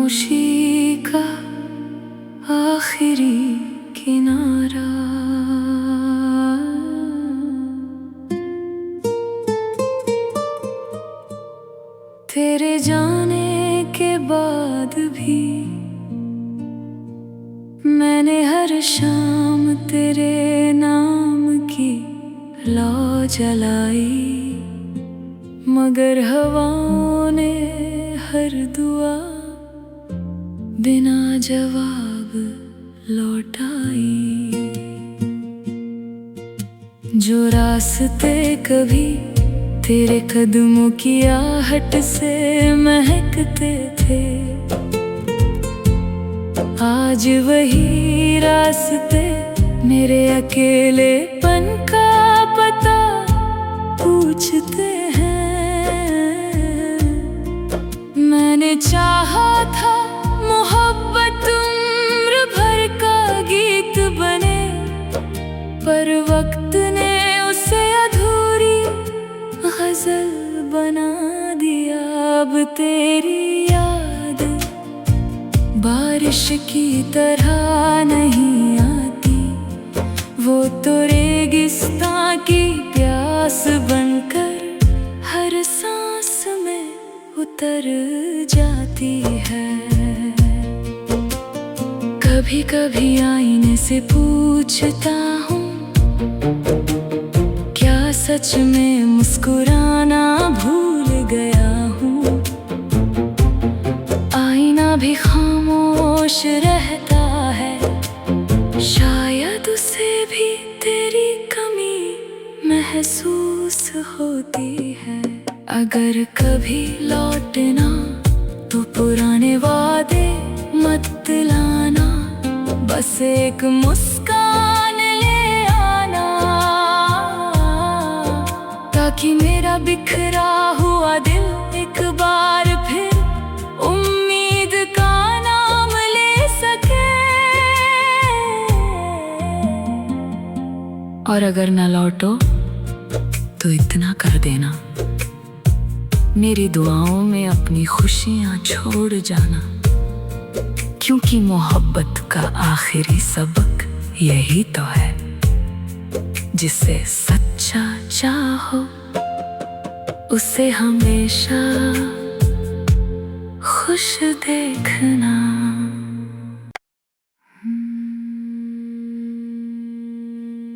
खामोशी का आखिरी किनारा। तेरे जाने के बाद भी मैंने हर शाम तेरे नाम की लौ जलाई, मगर हवाओं ने हर दुआ बिना जवाब लौटाई। जो रास्ते कभी तेरे कदमों की आहट से महकते थे, आज वही रास्ते मेरे अकेलेपन का पता पूछते हैं। मैंने चाहा था मोहब्बत उम्र भर का गीत बने, पर वक्त ने उसे अधूरी गजल बना दिया। अब तेरी याद बारिश की तरह नहीं आती, वो तो रेगिस्तां की प्यास बनकर हर सांस में उतर जाती है। कभी कभी आईने से पूछता हूँ, क्या सच में मुस्कुराना भूल गया हूँ? आईना भी खामोश रहता है, शायद उसे भी तेरी कमी महसूस होती है। अगर कभी लौटना तो पुराने वादे मत लाना, बस एक मुस्कान ले आना, ताकि मेरा बिखरा हुआ दिल एक बार फिर उम्मीद का नाम ले सके। और अगर न लौटो तो इतना कर देना, मेरी दुआओं में अपनी खुशियां छोड़ जाना, क्योंकि मोहब्बत का आखिरी सबक यही तो है, जिसे सच्चा चाहो उसे हमेशा खुश देखना।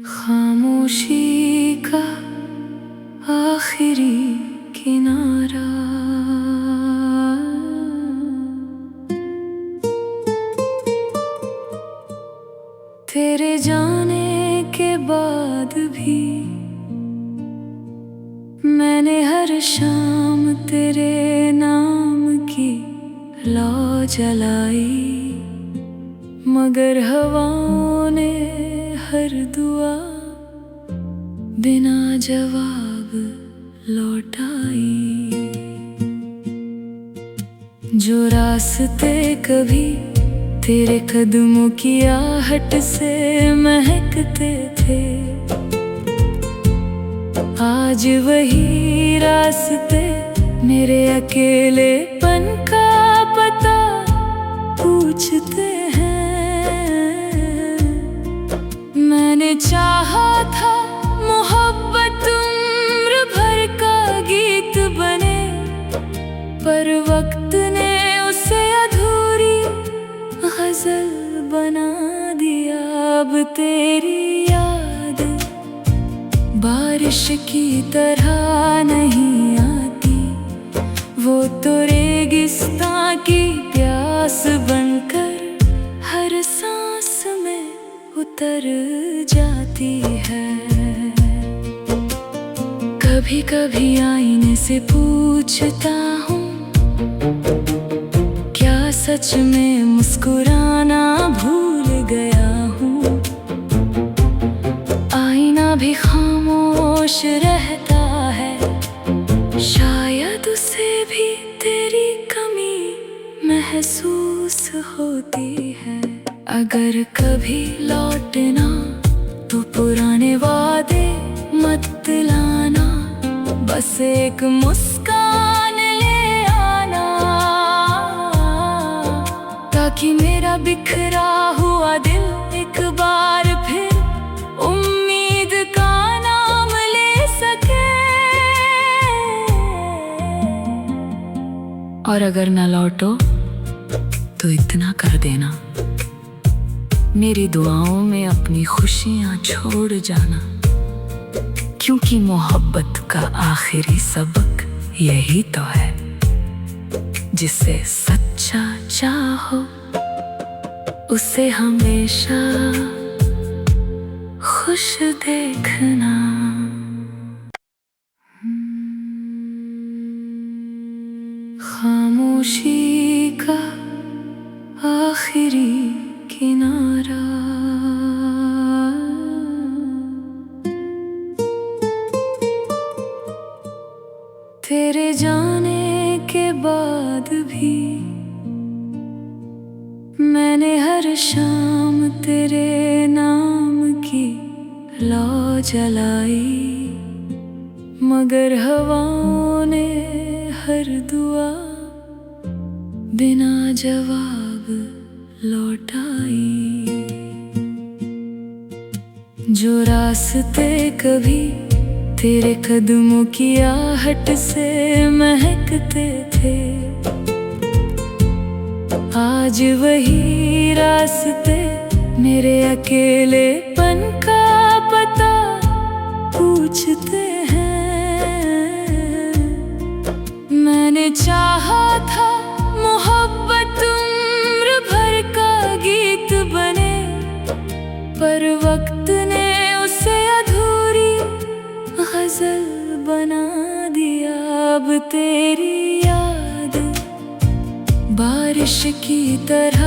खामोशी का आखिरी किनारा। तेरे जाने के बाद भी मैंने हर शाम तेरे नाम की लौ जलाई, मगर हवाओं ने हर दुआ बिना जवाब लौटाई। जो रास्ते कभी तेरे कदमों की आहट से महकते थे, आज वही रास्ते मेरे अकेलेपन का पता पूछते हैं। मैंने चाहा था मोहब्बत उम्र भर का गीत बने, पर वक्त ने उसे अधूरी गजल बना दिया। अब तेरी याद बारिश की तरह नहीं आती, वो तो रेगिस्तां की प्यास बनकर हर सांस में उतर जाती है। कभी कभी आईने से पूछता हूँ, क्या सच में मुस्कुराना भूल गया हूँ? आईना भी खामोश रहता है, शायद उसे भी तेरी कमी महसूस होती है। अगर कभी लौटना तो पुराने वादे मत लाना, बस एक मुस्कान ले आना, ताकि मेरा बिखरा हुआ दिल एक बार फिर उम्मीद का नाम ले सके। और अगर न लौटो तो इतना कर देना, मेरी दुआओं में अपनी खुशियां छोड़ जाना, क्योंकि मोहब्बत का आखिरी सबक यही तो है, जिसे सच्चा चाहो उसे हमेशा खुश देखना। खामोशी का आखिरी किनारा, तेरे जाने के बाद भी मैंने हर शाम तेरे नाम की लौ जलाई, मगर हवाओं ने हर दुआ बिना जवाब लौटाई। जो रास्ते कभी तेरे कदमों की आहट से महकते थे, आज वही रास्ते मेरे अकेलेपन का पता पूछते हैं। मैंने चाहा था मोहब्बत उम्र भर का गीत बने, पर वक्त ने उसे अधूरी गजल बना दिया। अब तेरी याद बारिश की तरह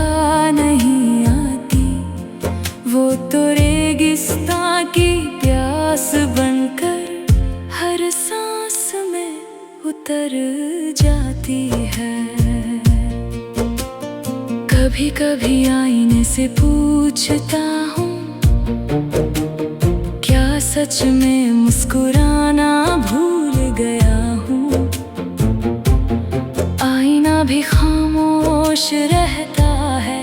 नहीं आती, वो तो रेगिस्तां की प्यास बनकर हर सांस में उतर जाती है। कभी कभी आईने से पूछता हूँ, क्या सच में मुस्कुराना भूल गया हूँ? आईना भी खामोश रहता है,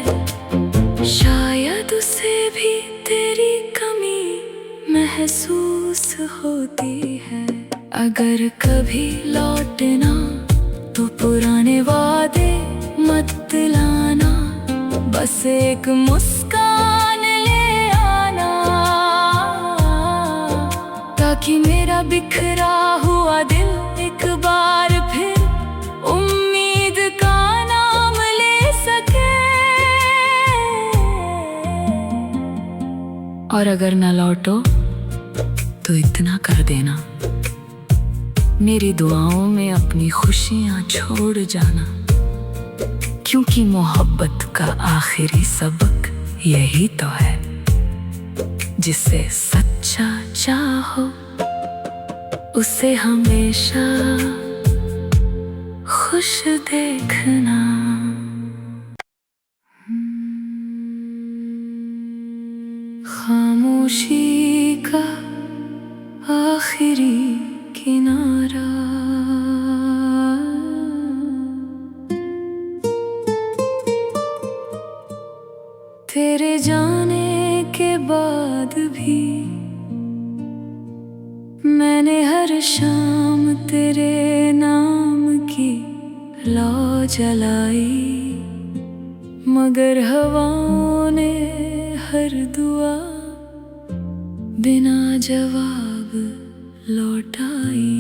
शायद उसे भी तेरी कमी महसूस होती है। अगर कभी लौटना तो पुराने वादे मत लाना, बस एक मुस्कान ले आना, ताकि मेरा बिखरा हुआ दिल एक बार फिर उम्मीद का नाम ले सके। और अगर न लौटो तो इतना कर देना, मेरी दुआओं में अपनी खुशियां छोड़ जाना, क्योंकि मोहब्बत का आखिरी सबक यही तो है, जिसे सच्चा चाहो उसे हमेशा खुश देखना। खामोशी का आखिरी किनारा, तेरे जाने के बाद भी मैंने हर शाम तेरे नाम की लौ जलाई, मगर हवाओं ने हर दुआ बिना जवाब लौटाई।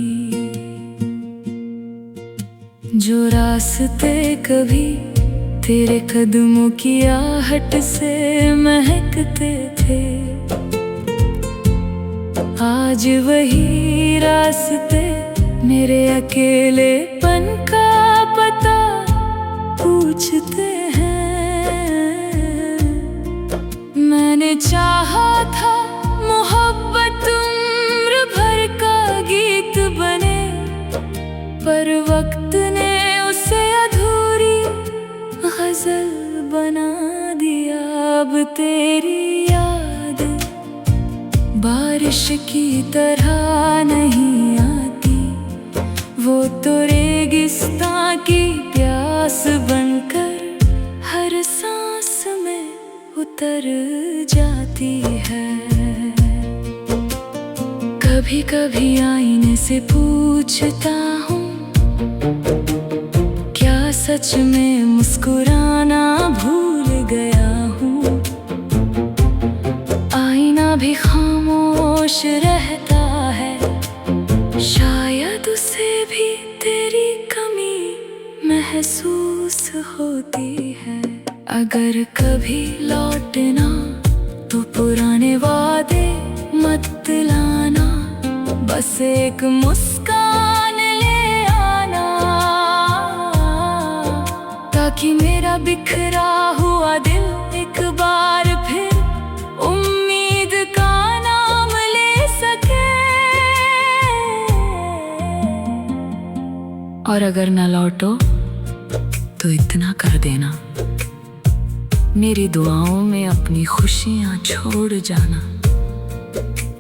जो रास्ते कभी तेरे कदमों की आहट से महकते थे, आज वही रास्ते मेरे अकेलेपन का पता पूछते हैं। मैंने चाहा था मोहब्बत उम्र भर का गीत बने, पर वक्त ने उसे अधूरी गजल बना दिया। अब तेरी याद बारिश की तरह नहीं आती, वो तो रेगिस्तां की प्यास बनकर हर सांस में उतर जाती है। कभी कभी आईने से पूछता हूँ, क्या सच में मुस्कुराना भूल गया हूँ। आईना भी खामोश रहता है, शायद उसे भी तेरी कमी महसूस होती है। अगर कभी लौटना तो पुराने वादे मत लाना, बस एक मुस्कान ले आना, ताकि मेरा बिखरा हुआ दिल एक बार फिर उम्मीद का नाम ले सके। और अगर ना लौटो तो इतना कर देना, मेरी दुआओं में अपनी खुशियां छोड़ जाना,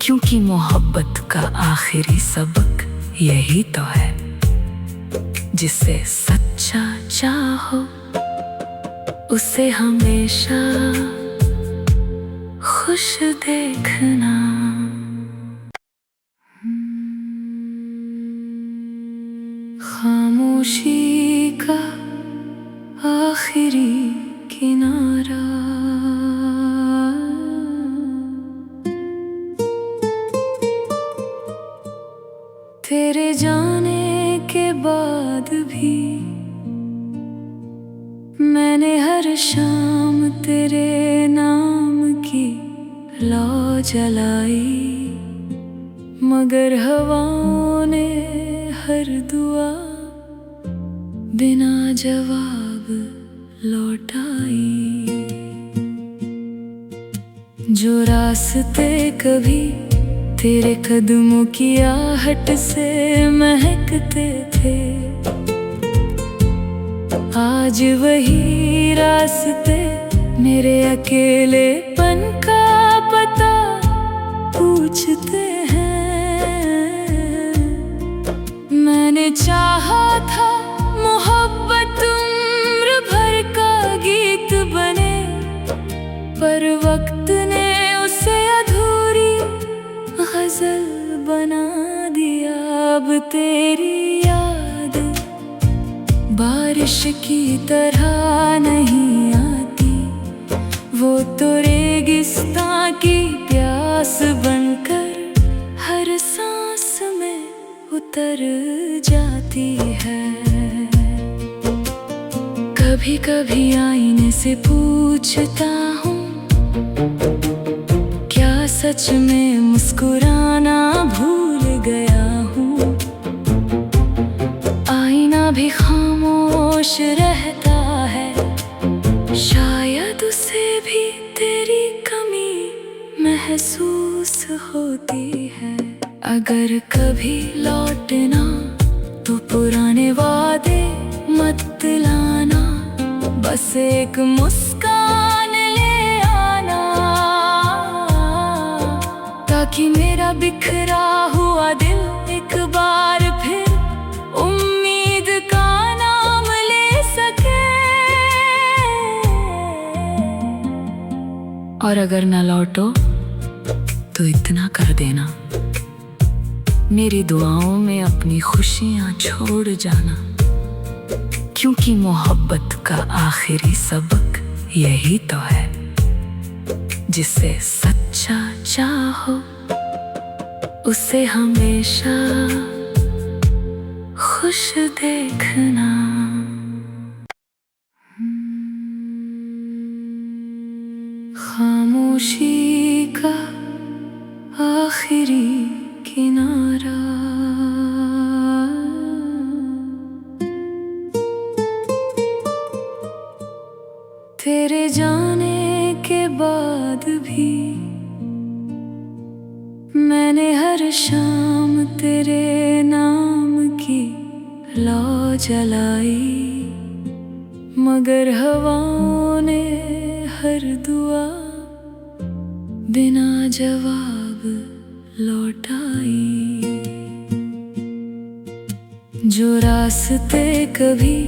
क्योंकि मोहब्बत का आखिरी सबक यही तो है, जिसे सच्चा चाहो उसे हमेशा खुश देखना। खामोशी का आखिरी किनारा, तेरे जाने के बाद भी मैंने हर शाम तेरे नाम की लौ जलाई, मगर हवाओं ने हर दुआ बिना जवाब लौटाई। जो रास्ते कभी तेरे कदमों की आहट से महकते थे, आज वही रास्ते मेरे अकेलेपन का पता पूछते हैं। मैंने चाहा था मोहब्बत उम्र भर का गीत बने, पर वक्त ने उसे अधूरी गजल बना दिया। अब तेरी याद बारिश की तरह नहीं आती, वो तो रेगिस्तान की प्यास बनकर हर सांस में उतर जाती है। कभी कभी आईने से पूछता हूँ, क्या सच में मुस्कुराना भूल गया हूँ। आईना भी खामोश रहता है, शायद उसे भी तेरी कमी महसूस होती है। अगर कभी लौटना तो पुराने वादे मत लाना, बस एक मुस्कान ले आना, ताकि मेरा बिखरा हुआ दिल एक बार फिर उम्मीद का नाम ले सके। और अगर ना लौटो तो इतना कर देना, मेरी दुआओं में अपनी खुशियां छोड़ जाना, क्योंकि मोहब्बत का आखिरी सबक यही तो है, जिसे सच्चा चाहो उसे हमेशा खुश देखना। खामोशी का आखिरी किनारा, तेरे जाने के बाद भी मैंने हर शाम तेरे नाम की लौ जलाई, मगर हवाओं ने हर दुआ बिना जवाब लौटाई। जो रास्ते कभी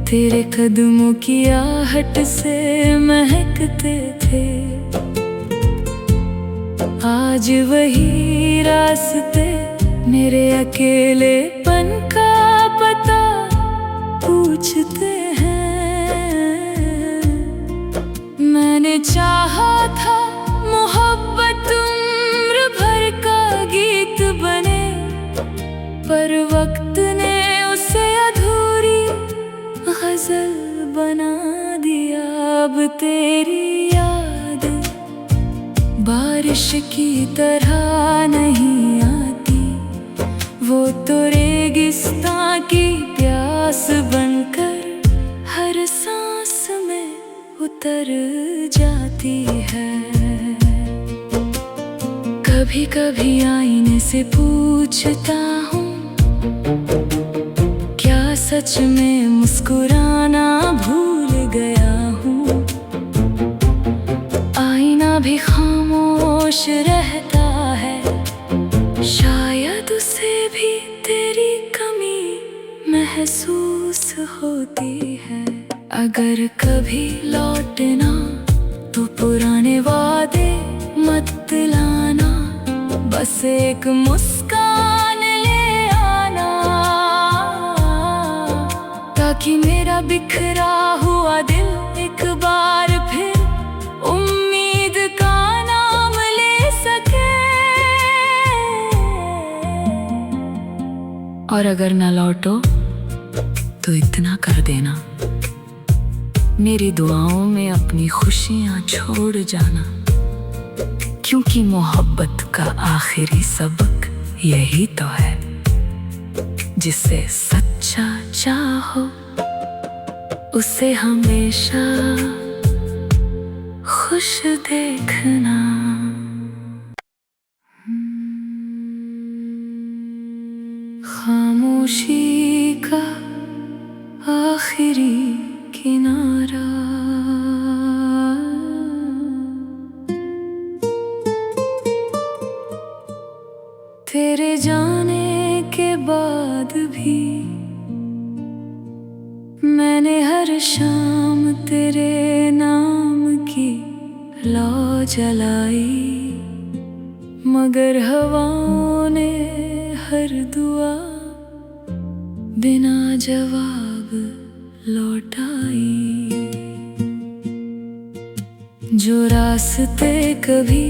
तेरे कदमों की आहट से महकते थे। आज वही रास्ते मेरे अकेलेपन का पता पूछते हैं। मैंने चाहा था मोहब्बत उम्र भर का गीत बने, पर वक्त ने उसे अधूरी गजल बना दिया। अब तेरी याद बारिश की तरह नहीं आती, वो तो रेगिस्तान की प्यास बनकर हर सांस में उतर जाती है। कभी कभी आईने से पूछता हूँ, क्या सच में मुस्कुराना भूल गया हूँ। आईना भी खामोश रहता है, शायद उसे भी तेरी कमी महसूस होती है। अगर कभी लौटना तो पुराने वादे मत लाना, बस एक मुस्कान ले आना, ताकि मेरा बिखरा हुआ दिल एक बार फिर उम्मीद का नाम ले सके। और अगर ना लौटो तो इतना कर देना, मेरी दुआओं में अपनी खुशियां छोड़ जाना, क्योंकि मोहब्बत का आखिरी सबक यही तो है, जिसे सच्चा चाहो उसे हमेशा खुश देखना। खामोशी का आखिरी किनारा, तेरे जाने के बाद भी मैंने हर शाम तेरे नाम की लौ जलाई, मगर हवाओं ने हर दुआ बिना जवाब लौटाई। जो रास्ते कभी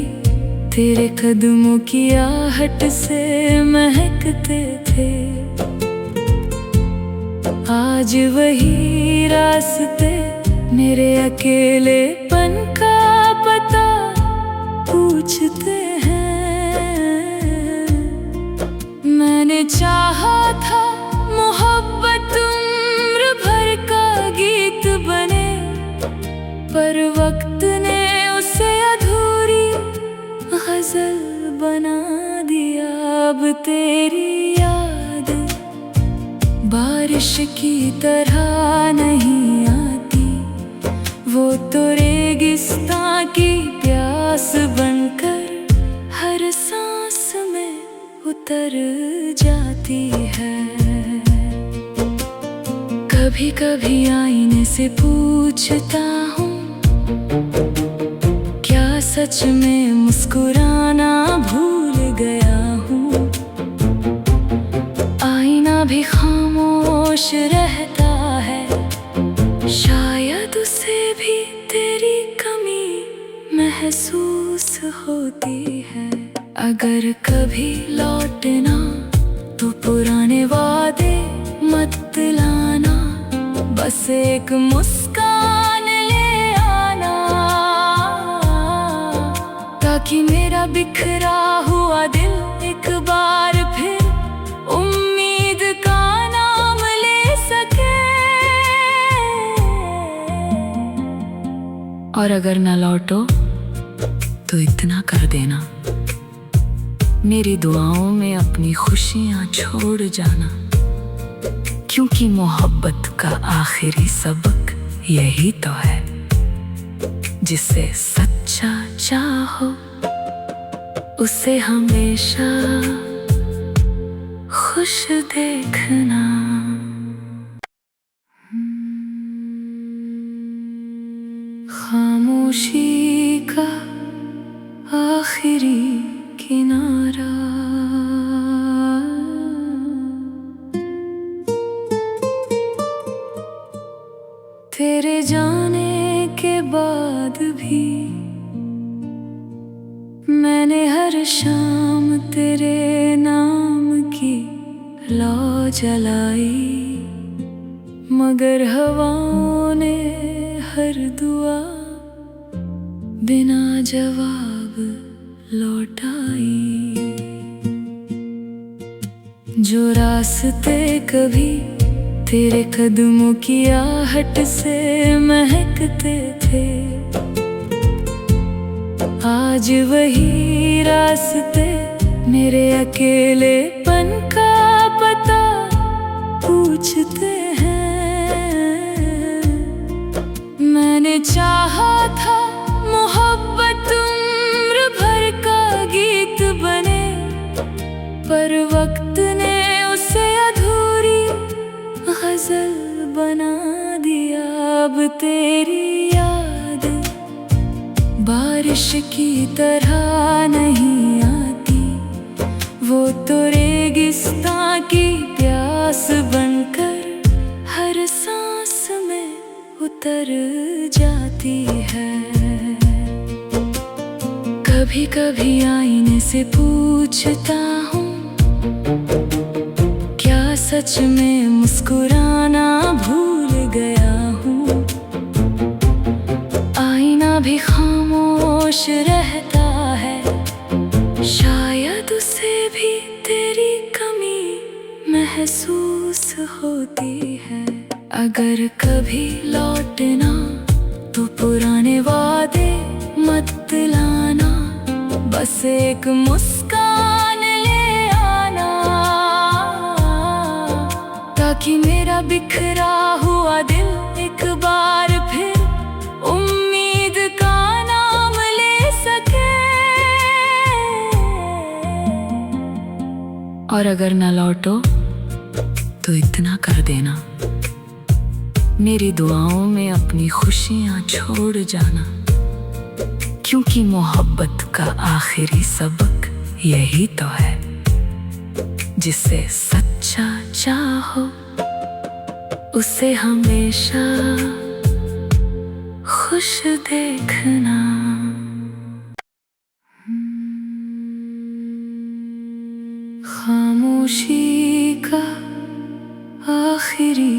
तेरे कदमों की आहट से महकते थे, आज वही रास्ते मेरे अकेलेपन का पता पूछते हैं। मैंने चाहा था मोहब्बत उम्र भर का गीत बने, पर वक्त ने उसे अधूरी गजल बना दिया। अब तेरी याद बारिश की तरह नहीं आती, वो तो रेगिस्तान की प्यास बनकर हर सांस में उतर जाती है। कभी कभी आईने से पूछता हूँ, क्या सच में मुस्कुराना भूल गया हूँ। आईना भी खामोश रहता है, शायद उसे भी तेरी कमी महसूस होती है। अगर कभी लौटना तो पुराने वादे मत लाना, बस एक मुस्कान ले आना, ताकि मेरा बिखरा हुआ दिल एक बार फिर उम्मीद का नाम ले सके। और अगर ना लौटो तो इतना कर देना, मेरी दुआओं में अपनी खुशियां छोड़ जाना, क्योंकि मोहब्बत का आखिरी सबक यही तो है, जिसे सच्चा चाहो उसे हमेशा खुश देखना। तेरे जाने के बाद भी मैंने हर शाम तेरे नाम की लौ जलाई, मगर हवाओं ने हर दुआ बिना जवाब लौटाई। जो रास्ते कभी तेरे कदमों की आहट से महकते थे, आज वही रास्ते मेरे अकेलेपन का पता पूछते हैं। मैंने चाहा था मोहब्बत उम्र भर का गीत बने, पर वक्त ने उसे अधूरी गजल बना दिया। अब तेरी याद बारिश की तरह नहीं आती, वो तो रेगिस्तान की प्यास बनकर हर सांस में उतर जाती है। कभी कभी आईने से पूछता हूँ, क्या सच में मुस्कुराना भूल गया हूँ? आईना भी खामोश रहता है, शायद उसे भी तेरी कमी महसूस होती है। अगर कभी लौटना तो पुराने वादे मत लाना, बस एक मुस्कान ले आना, ताकि मेरा बिखरा हुआ दिल एक बार फिर उम्मीद का नाम ले सके। और अगर ना लौटो तो इतना कर देना, मेरी दुआओं में अपनी खुशियां छोड़ जाना, क्योंकि मोहब्बत का आखिरी सबक यही तो है, जिसे सच्चा चाहो उसे हमेशा खुश देखना। खामोशी का आखिरी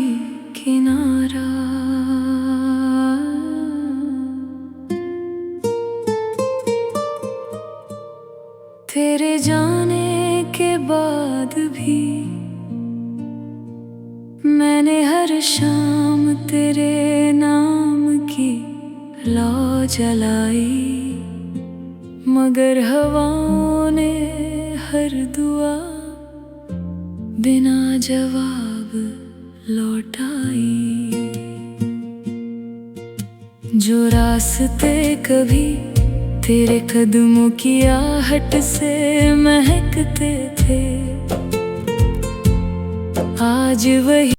किनारा, तेरे जाने के बाद भी मैंने हर शाम तेरे नाम की लौ जलाई, मगर हवाओं ने हर दुआ बिना जवाब लौटाई। जो रास्ते कभी तेरे कदमों की आहट से महकते थे, आज वही